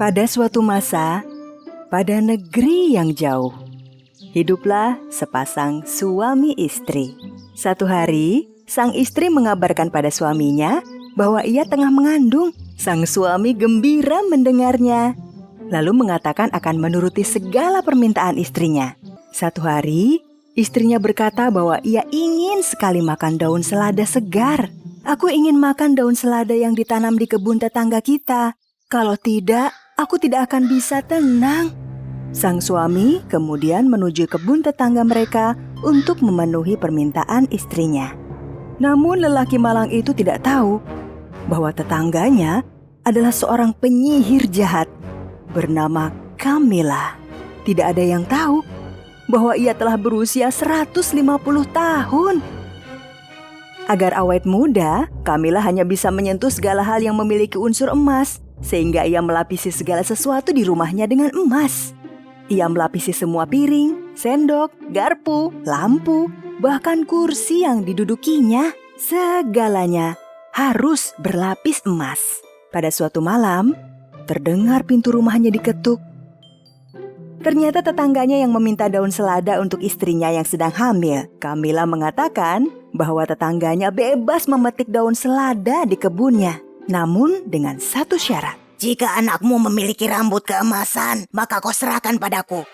Pada suatu masa, pada negeri yang jauh, hiduplah sepasang suami istri. Satu hari, sang istri mengabarkan pada suaminya bahwa ia tengah mengandung. Sang suami gembira mendengarnya, lalu mengatakan akan menuruti segala permintaan istrinya. Satu hari, istrinya berkata bahwa ia ingin sekali makan daun selada segar. Aku ingin makan daun selada yang ditanam di kebun tetangga kita. Kalau tidak, aku tidak akan bisa tenang. Sang suami kemudian menuju kebun tetangga mereka untuk memenuhi permintaan istrinya. Namun lelaki malang itu tidak tahu bahwa tetangganya adalah seorang penyihir jahat bernama Camilla. Tidak ada yang tahu bahwa ia telah berusia 150 tahun. Agar awet muda, Camilla hanya bisa menyentuh segala hal yang memiliki unsur emas, sehingga ia melapisi segala sesuatu di rumahnya dengan emas. Ia melapisi semua piring, sendok, garpu, lampu, bahkan kursi yang didudukinya. Segalanya harus berlapis emas. Pada suatu malam, terdengar pintu rumahnya diketuk. Ternyata tetangganya yang meminta daun selada untuk istrinya yang sedang hamil. Camilla mengatakan bahwa tetangganya bebas memetik daun selada di kebunnya. Namun dengan satu syarat. Jika anakmu memiliki rambut keemasan, maka kau serahkan padaku.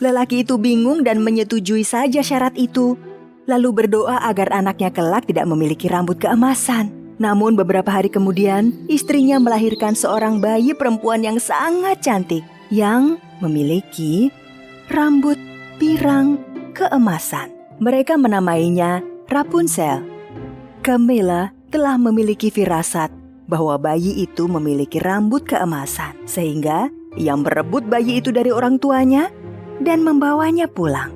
Lelaki itu bingung dan menyetujui saja syarat itu. Lalu berdoa agar anaknya kelak tidak memiliki rambut keemasan. Namun beberapa hari kemudian, istrinya melahirkan seorang bayi perempuan yang sangat cantik yang memiliki rambut pirang keemasan. Mereka menamainya Rapunzel. Camilla telah memiliki firasat bahwa bayi itu memiliki rambut keemasan, sehingga ia merebut bayi itu dari orang tuanya dan membawanya pulang.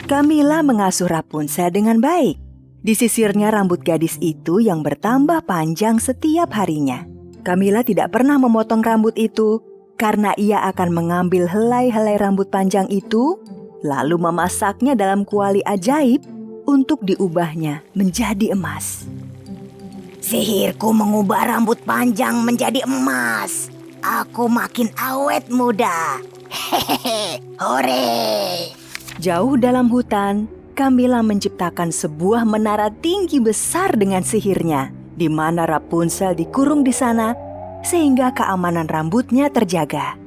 Camilla mengasuh Rapunzel dengan baik. Disisirnya rambut gadis itu yang bertambah panjang setiap harinya. Camilla tidak pernah memotong rambut itu karena ia akan mengambil helai-helai rambut panjang itu lalu memasaknya dalam kuali ajaib untuk diubahnya menjadi emas. Sihirku mengubah rambut panjang menjadi emas. Aku makin awet muda. Hehehe, hore! Jauh dalam hutan, Camilla menciptakan sebuah menara tinggi besar dengan sihirnya, di mana Rapunzel dikurung di sana, sehingga keamanan rambutnya terjaga.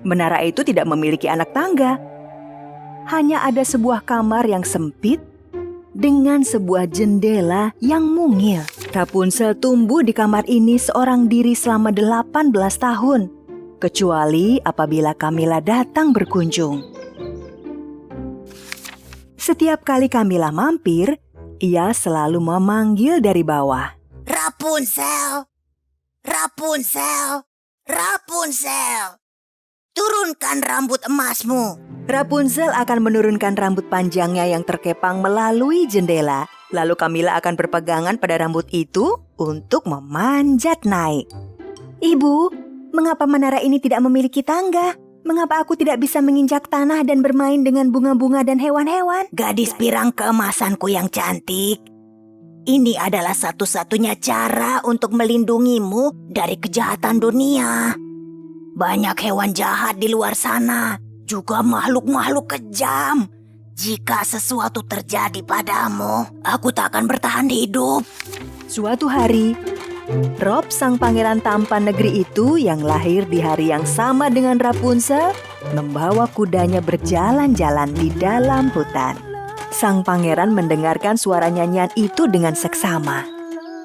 Menara itu tidak memiliki anak tangga. Hanya ada sebuah kamar yang sempit, dengan sebuah jendela yang mungil. Rapunzel tumbuh di kamar ini seorang diri selama 18 tahun, kecuali apabila Camilla datang berkunjung. Setiap kali Camilla mampir, ia selalu memanggil dari bawah. Rapunzel, Rapunzel, Rapunzel, turunkan rambut emasmu. Rapunzel akan menurunkan rambut panjangnya yang terkepang melalui jendela. Lalu Camilla akan berpegangan pada rambut itu untuk memanjat naik. Ibu, mengapa menara ini tidak memiliki tangga? Mengapa aku tidak bisa menginjak tanah dan bermain dengan bunga-bunga dan hewan-hewan? Gadis pirang keemasanku yang cantik, ini adalah satu-satunya cara untuk melindungimu dari kejahatan dunia. Banyak hewan jahat di luar sana, juga makhluk-makhluk kejam. Jika sesuatu terjadi padamu, aku tak akan bertahan hidup. Suatu hari, Rob, sang pangeran tampan negeri itu yang lahir di hari yang sama dengan Rapunzel, membawa kudanya berjalan-jalan di dalam hutan. Sang pangeran mendengarkan suara nyanyian itu dengan seksama.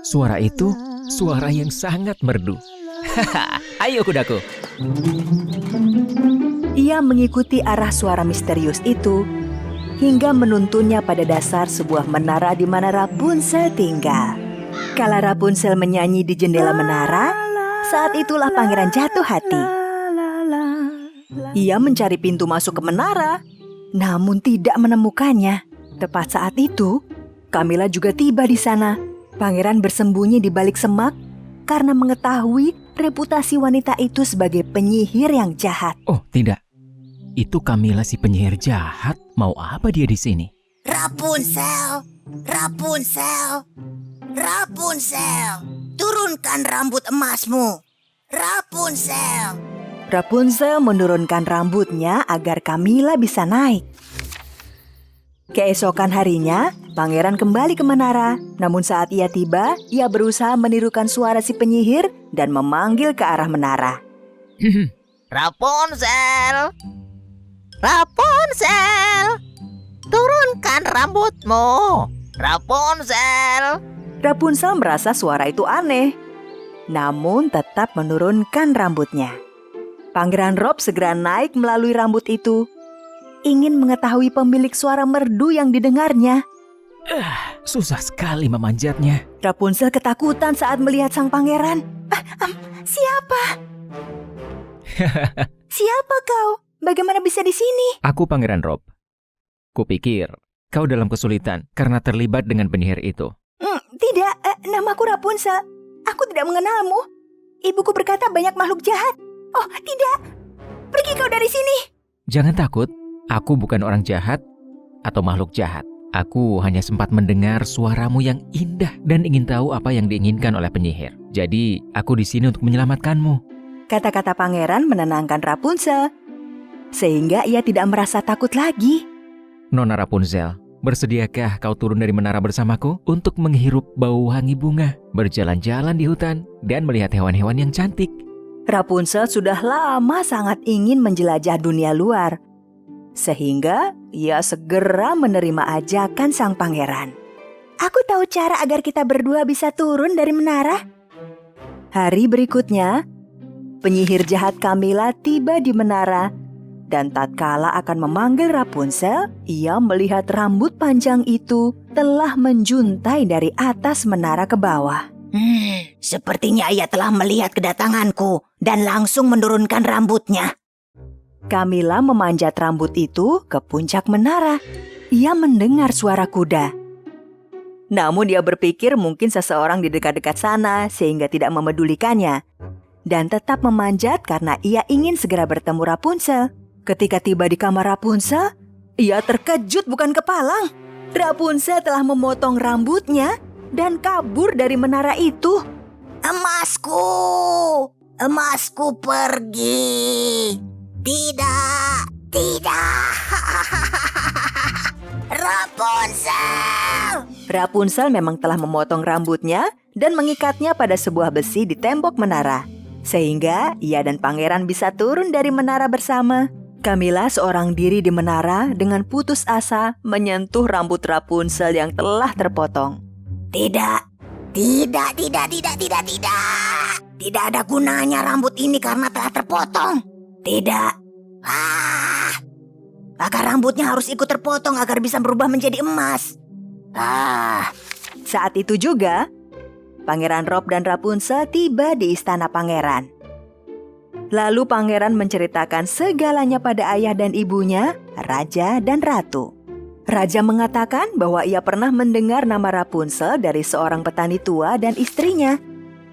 Suara itu suara yang sangat merdu. Ayo kudaku. Ia mengikuti arah suara misterius itu hingga menuntunnya pada dasar sebuah menara di mana Rapunzel tinggal. Kala Rapunzel menyanyi di jendela menara, saat itulah pangeran jatuh hati. Ia mencari pintu masuk ke menara, namun tidak menemukannya. Tepat saat itu, Camilla juga tiba di sana. Pangeran bersembunyi di balik semak karena mengetahui reputasi wanita itu sebagai penyihir yang jahat. Oh tidak, itu Camilla si penyihir jahat. Mau apa dia di sini? Rapunzel, Rapunzel, Rapunzel, turunkan rambut emasmu. Rapunzel. Rapunzel menurunkan rambutnya agar Camilla bisa naik. Keesokan harinya, pangeran kembali ke menara. Namun saat ia tiba, ia berusaha menirukan suara si penyihir dan memanggil ke arah menara. Rapunzel, Rapunzel, turunkan rambutmu. Rapunzel. Rapunzel merasa suara itu aneh, namun tetap menurunkan rambutnya. Pangeran Rob segera naik melalui rambut itu, ingin mengetahui pemilik suara merdu yang didengarnya. Susah sekali memanjatnya. Rapunzel ketakutan saat melihat sang pangeran. Siapa? Siapa kau? Bagaimana bisa di sini? Aku Pangeran Rob. Kupikir kau dalam kesulitan karena terlibat dengan penyihir itu. Tidak, namaku Rapunzel. Aku tidak mengenalmu. Ibuku berkata banyak makhluk jahat. Oh, tidak. Pergi kau dari sini. Jangan takut, aku bukan orang jahat atau makhluk jahat. Aku hanya sempat mendengar suaramu yang indah dan ingin tahu apa yang diinginkan oleh penyihir. Jadi, aku di sini untuk menyelamatkanmu. Kata-kata pangeran menenangkan Rapunzel, sehingga ia tidak merasa takut lagi. Nona Rapunzel, bersediakah kau turun dari menara bersamaku untuk menghirup bau wangi bunga, berjalan-jalan di hutan, dan melihat hewan-hewan yang cantik? Rapunzel sudah lama sangat ingin menjelajah dunia luar, sehingga ia segera menerima ajakan sang pangeran. Aku tahu cara agar kita berdua bisa turun dari menara. Hari berikutnya, penyihir jahat Camilla tiba di menara, dan tatkala akan memanggil Rapunzel, ia melihat rambut panjang itu telah menjuntai dari atas menara ke bawah. Sepertinya ia telah melihat kedatanganku dan langsung menurunkan rambutnya. Camilla memanjat rambut itu ke puncak menara. Ia mendengar suara kuda. Namun dia berpikir mungkin seseorang di dekat-dekat sana sehingga tidak memedulikannya. Dan tetap memanjat karena ia ingin segera bertemu Rapunzel. Ketika tiba di kamar Rapunzel, ia terkejut bukan kepalang. Rapunzel telah memotong rambutnya dan kabur dari menara itu. Emasku, emasku pergi. Tidak, tidak. Rapunzel. Rapunzel memang telah memotong rambutnya dan mengikatnya pada sebuah besi di tembok menara, sehingga ia dan pangeran bisa turun dari menara bersama. Camilla seorang diri di menara dengan putus asa menyentuh rambut Rapunzel yang telah terpotong. Tidak, tidak, tidak, tidak, tidak, tidak. Tidak ada gunanya rambut ini karena telah terpotong. Tidak. Akar rambutnya harus ikut terpotong agar bisa berubah menjadi emas. Saat itu juga, Pangeran Rob dan Rapunzel tiba di istana pangeran. Lalu pangeran menceritakan segalanya pada ayah dan ibunya, raja dan ratu. Raja mengatakan bahwa ia pernah mendengar nama Rapunzel dari seorang petani tua dan istrinya.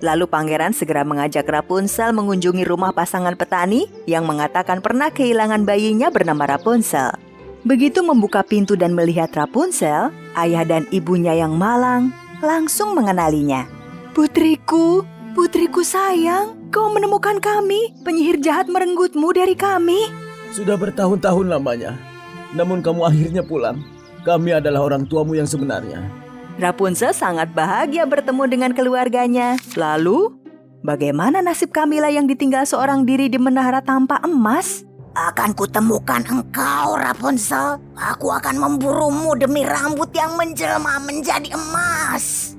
Lalu pangeran segera mengajak Rapunzel mengunjungi rumah pasangan petani yang mengatakan pernah kehilangan bayinya bernama Rapunzel. Begitu membuka pintu dan melihat Rapunzel, ayah dan ibunya yang malang langsung mengenalinya. Putriku, putriku sayang, kau menemukan kami. Penyihir jahat merenggutmu dari kami. Sudah bertahun-tahun lamanya, namun kamu akhirnya pulang. Kami adalah orang tuamu yang sebenarnya. Rapunzel sangat bahagia bertemu dengan keluarganya. Lalu, bagaimana nasib Camilla yang ditinggal seorang diri di menara tanpa emas? Akan kutemukan engkau, Rapunzel. Aku akan memburumu demi rambut yang menjelma menjadi emas.